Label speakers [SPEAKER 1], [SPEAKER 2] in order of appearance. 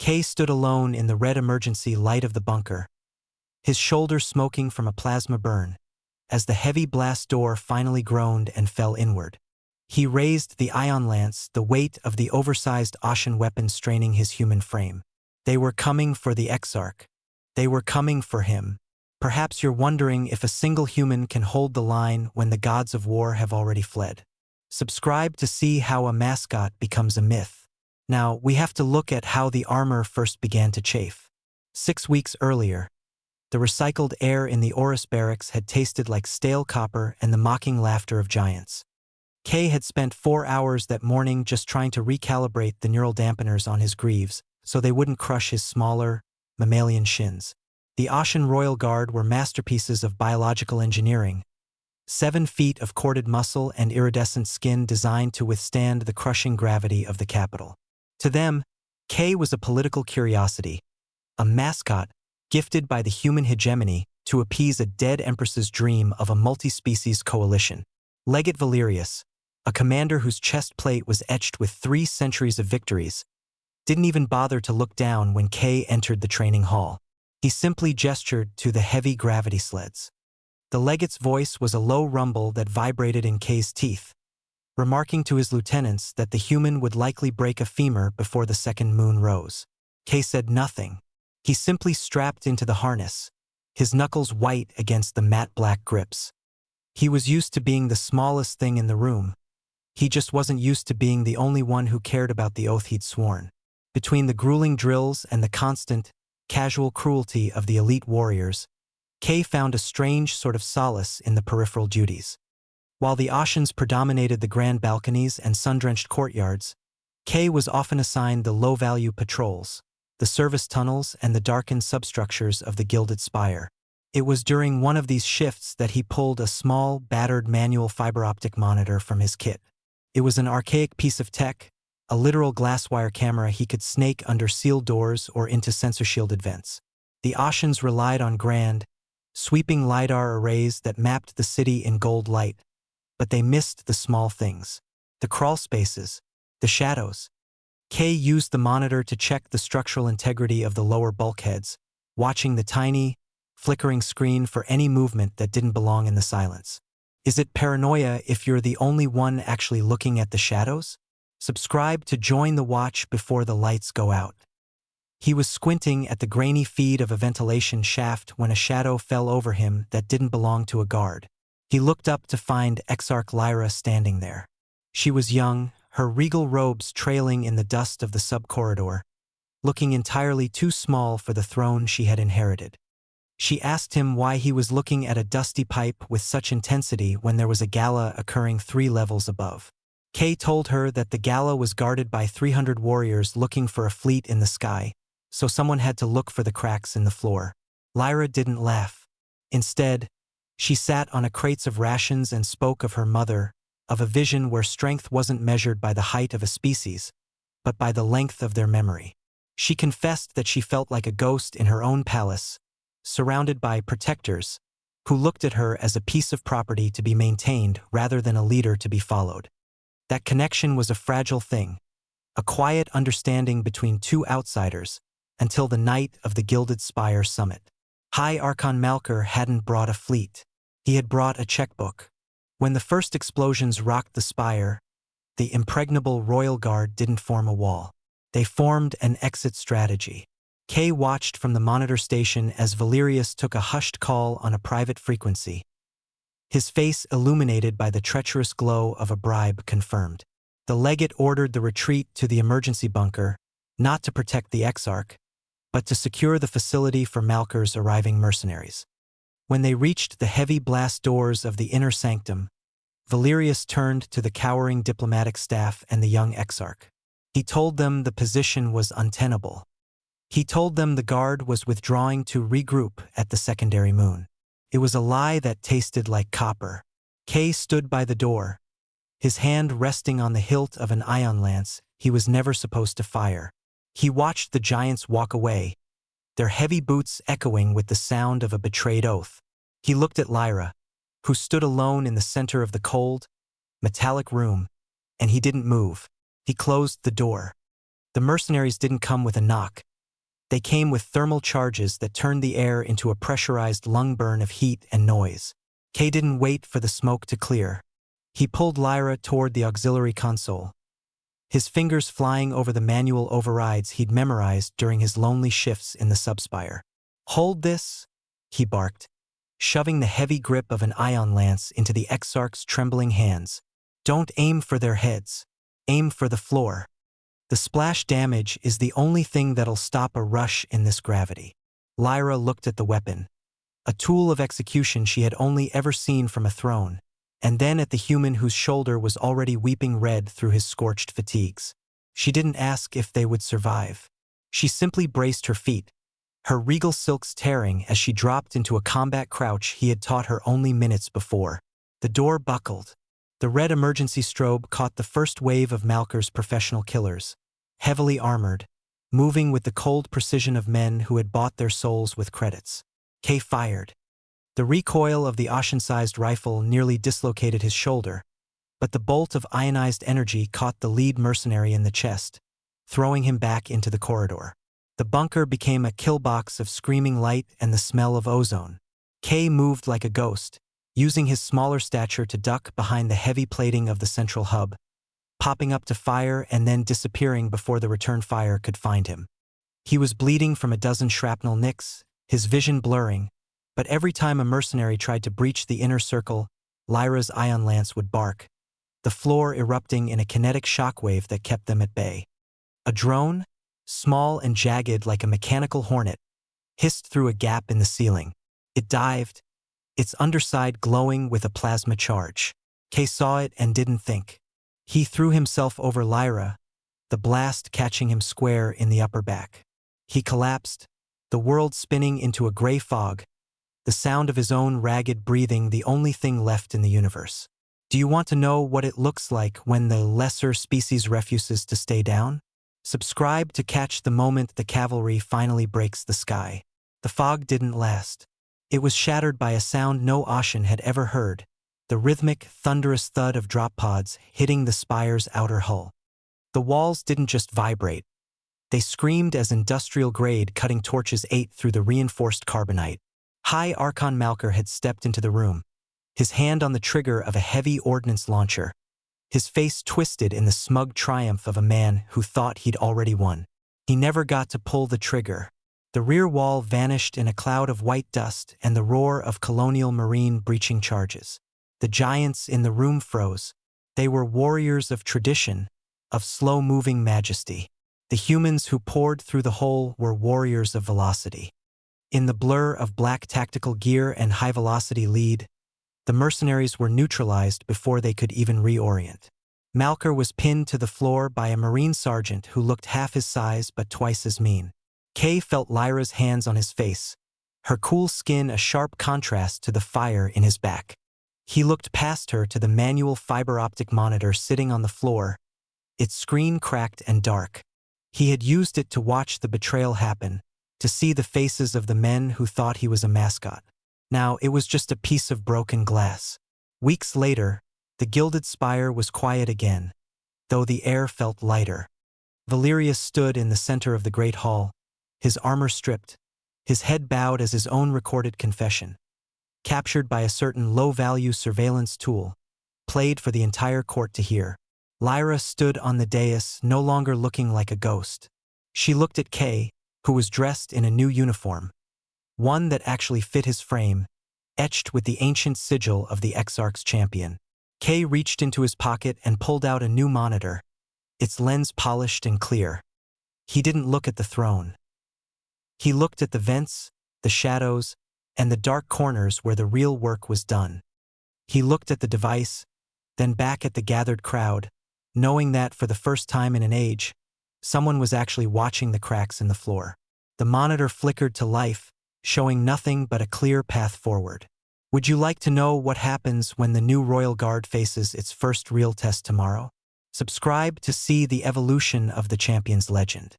[SPEAKER 1] Kay stood alone in the red emergency light of the bunker, his shoulders smoking from a plasma burn, as the heavy blast door finally groaned and fell inward. He raised the ion lance, the weight of the oversized Ashen weapon straining his human frame. They were coming for the Exarch. They were coming for him. Perhaps you're wondering if a single human can hold the line when the gods of war have already fled. Subscribe to see how a mascot becomes a myth. Now, we have to look at how the armor first began to chafe. 6 weeks earlier, the recycled air in the Orus barracks had tasted like stale copper and the mocking laughter of giants. Kay had spent 4 hours that morning just trying to recalibrate the neural dampeners on his greaves so they wouldn't crush his smaller, mammalian shins. The Ashen Royal Guard were masterpieces of biological engineering, 7 feet of corded muscle and iridescent skin designed to withstand the crushing gravity of the capital. To them, Kay was a political curiosity, a mascot gifted by the human hegemony to appease a dead empress's dream of a multi-species coalition. Legate Valerius, a commander whose chest plate was etched with 3 centuries of victories, didn't even bother to look down when Kay entered the training hall. He simply gestured to the heavy gravity sleds. The legate's voice was a low rumble that vibrated in Kay's teeth, remarking to his lieutenants that the human would likely break a femur before the second moon rose. Kay said nothing. He simply strapped into the harness, his knuckles white against the matte black grips. He was used to being the smallest thing in the room. He just wasn't used to being the only one who cared about the oath he'd sworn. Between the grueling drills and the constant, casual cruelty of the elite warriors, Kay found a strange sort of solace in the peripheral duties. While the Ashens predominated the grand balconies and sun-drenched courtyards, Kay was often assigned the low-value patrols, the service tunnels and the darkened substructures of the gilded spire. It was during one of these shifts that he pulled a small, battered manual fiber-optic monitor from his kit. It was an archaic piece of tech, a literal glass-wire camera he could snake under sealed doors or into sensor-shielded vents. The Ashens relied on grand, sweeping LiDAR arrays that mapped the city in gold light, but they missed the small things, the crawl spaces, the shadows. Kay used the monitor to check the structural integrity of the lower bulkheads, watching the tiny, flickering screen for any movement that didn't belong in the silence. Is it paranoia if you're the only one actually looking at the shadows? Subscribe to join the watch before the lights go out. He was squinting at the grainy feed of a ventilation shaft when a shadow fell over him that didn't belong to a guard. He looked up to find Exarch Lyra standing there. She was young, her regal robes trailing in the dust of the sub-corridor, looking entirely too small for the throne she had inherited. She asked him why he was looking at a dusty pipe with such intensity when there was a gala occurring 3 levels above. Kay told her that the gala was guarded by 300 warriors looking for a fleet in the sky, so someone had to look for the cracks in the floor. Lyra didn't laugh. Instead, she sat on a crates of rations and spoke of her mother, of a vision where strength wasn't measured by the height of a species, but by the length of their memory. She confessed that she felt like a ghost in her own palace, surrounded by protectors, who looked at her as a piece of property to be maintained rather than a leader to be followed. That connection was a fragile thing, a quiet understanding between 2 outsiders, until the night of the Gilded Spire summit. High Archon Malker hadn't brought a fleet. He had brought a checkbook. When the first explosions rocked the spire, the impregnable Royal Guard didn't form a wall. They formed an exit strategy. Kay watched from the monitor station as Valerius took a hushed call on a private frequency, his face illuminated by the treacherous glow of a bribe confirmed. The legate ordered the retreat to the emergency bunker, not to protect the Exarch, but to secure the facility for Malker's arriving mercenaries. When they reached the heavy blast doors of the inner sanctum, Valerius turned to the cowering diplomatic staff and the young Exarch. He told them the position was untenable. He told them the guard was withdrawing to regroup at the secondary moon. It was a lie that tasted like copper. Kay stood by the door, his hand resting on the hilt of an ion lance he was never supposed to fire. He watched the giants walk away, their heavy boots echoing with the sound of a betrayed oath. He looked at Lyra, who stood alone in the center of the cold, metallic room, and he didn't move. He closed the door. The mercenaries didn't come with a knock. They came with thermal charges that turned the air into a pressurized lung burn of heat and noise. Kay didn't wait for the smoke to clear. He pulled Lyra toward the auxiliary console, his fingers flying over the manual overrides he'd memorized during his lonely shifts in the subspire. "Hold this," he barked, shoving the heavy grip of an ion lance into the Exarch's trembling hands. "Don't aim for their heads. Aim for the floor. The splash damage is the only thing that'll stop a rush in this gravity." Lyra looked at the weapon, a tool of execution she had only ever seen from a throne, and then at the human whose shoulder was already weeping red through his scorched fatigues. She didn't ask if they would survive. She simply braced her feet, her regal silks tearing as she dropped into a combat crouch he had taught her only minutes before. The door buckled. The red emergency strobe caught the first wave of Malker's professional killers, heavily armored, moving with the cold precision of men who had bought their souls with credits. Kay fired. The recoil of the ocean-sized rifle nearly dislocated his shoulder, but the bolt of ionized energy caught the lead mercenary in the chest, throwing him back into the corridor. The bunker became a kill-box of screaming light and the smell of ozone. Kay moved like a ghost, using his smaller stature to duck behind the heavy plating of the central hub, popping up to fire and then disappearing before the return fire could find him. He was bleeding from a dozen shrapnel nicks, his vision blurring, but every time a mercenary tried to breach the inner circle, Lyra's ion lance would bark, the floor erupting in a kinetic shockwave that kept them at bay. A drone, small and jagged like a mechanical hornet, hissed through a gap in the ceiling. It dived, its underside glowing with a plasma charge. Kay saw it and didn't think. He threw himself over Lyra, the blast catching him square in the upper back. He collapsed, the world spinning into a gray fog, the sound of his own ragged breathing the only thing left in the universe. Do you want to know what it looks like when the lesser species refuses to stay down? Subscribe to catch the moment the cavalry finally breaks the sky. The fog didn't last. It was shattered by a sound no Ashen had ever heard, the rhythmic, thunderous thud of drop pods hitting the spire's outer hull. The walls didn't just vibrate. They screamed as industrial-grade cutting torches ate through the reinforced carbonite. High Archon Malker had stepped into the room, his hand on the trigger of a heavy ordnance launcher, his face twisted in the smug triumph of a man who thought he'd already won. He never got to pull the trigger. The rear wall vanished in a cloud of white dust and the roar of colonial marine breaching charges. The giants in the room froze. They were warriors of tradition, of slow-moving majesty. The humans who poured through the hole were warriors of velocity. In the blur of black tactical gear and high-velocity lead, the mercenaries were neutralized before they could even reorient. Malker was pinned to the floor by a Marine sergeant who looked half his size but twice as mean. Kay felt Lyra's hands on his face, her cool skin a sharp contrast to the fire in his back. He looked past her to the manual fiber-optic monitor sitting on the floor, its screen cracked and dark. He had used it to watch the betrayal happen, to see the faces of the men who thought he was a mascot. Now it was just a piece of broken glass. Weeks later, the gilded spire was quiet again, though the air felt lighter. Valerius stood in the center of the great hall, his armor stripped, his head bowed as his own recorded confession, captured by a certain low-value surveillance tool, played for the entire court to hear. Lyra stood on the dais, no longer looking like a ghost. She looked at Kay, who was dressed in a new uniform, one that actually fit his frame, etched with the ancient sigil of the Exarch's champion. Kay reached into his pocket and pulled out a new monitor, its lens polished and clear. He didn't look at the throne. He looked at the vents, the shadows, and the dark corners where the real work was done. He looked at the device, then back at the gathered crowd, knowing that for the first time in an age, someone was actually watching the cracks in the floor. The monitor flickered to life, showing nothing but a clear path forward. Would you like to know what happens when the new Royal Guard faces its first real test tomorrow? Subscribe to see the evolution of the champion's legend.